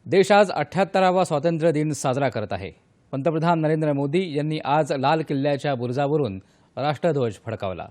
देश आज 78वा स्वातंत्र्य दिन साजरा करत आहे। पंतप्रधान नरेंद्र मोदी यांनी आज लाल किल्ल्याच्या बुरुजावरून राष्ट्रध्वज फडकावला।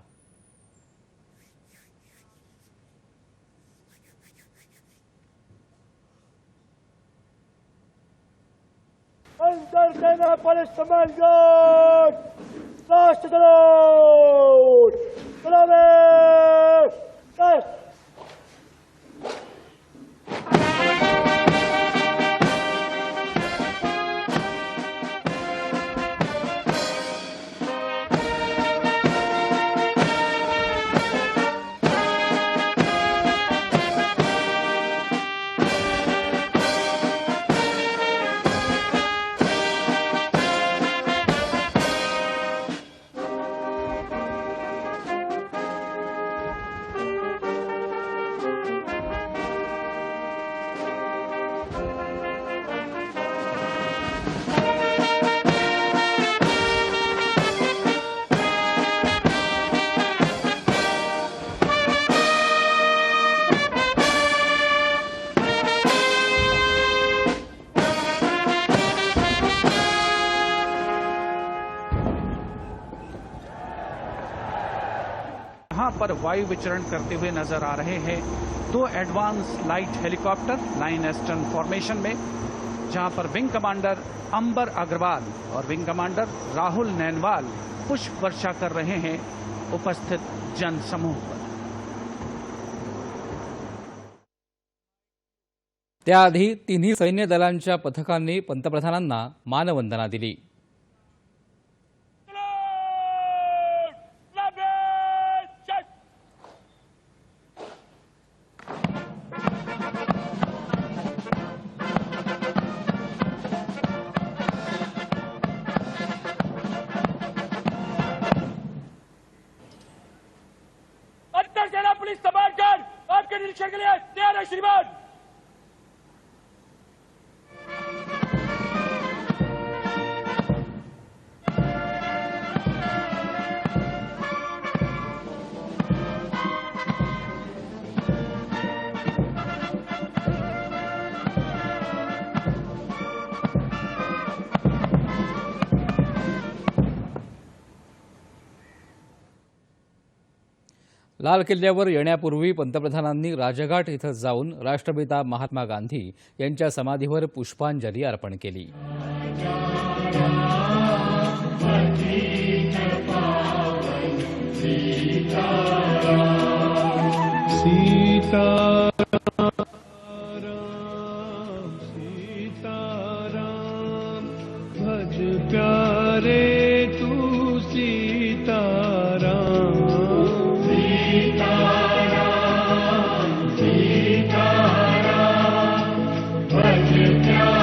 यहाँ पर वायु विचरण करते हुए नजर आ रहे हैं दो advance light helicopter line astern formation में, जहां पर विंग कमांडर अंबर अग्रवाल और विंग कमांडर राहुल नैनवाल पुष्प वर्षा कर रहे हैं उपस्थित जनसमूह पर। त्याआधी तिन्ही सैन्य दलांच्या पथकांनी पंतप्रधानांना मानवंदना दिली। सेना पुलिस समाजन आपके निरीक्षण के लिए तैयार है श्रीमान। लाल किल्ल्यावर येण्यापूर्वी पंतप्रधानांनी राजघाट इथं जाऊन राष्ट्रपिता महात्मा गांधी यांच्या समाधीवर पुष्पांजली अर्पण केली। भज प्यारे तू सीताराम, सीताराम सीताराम भज प्यारे।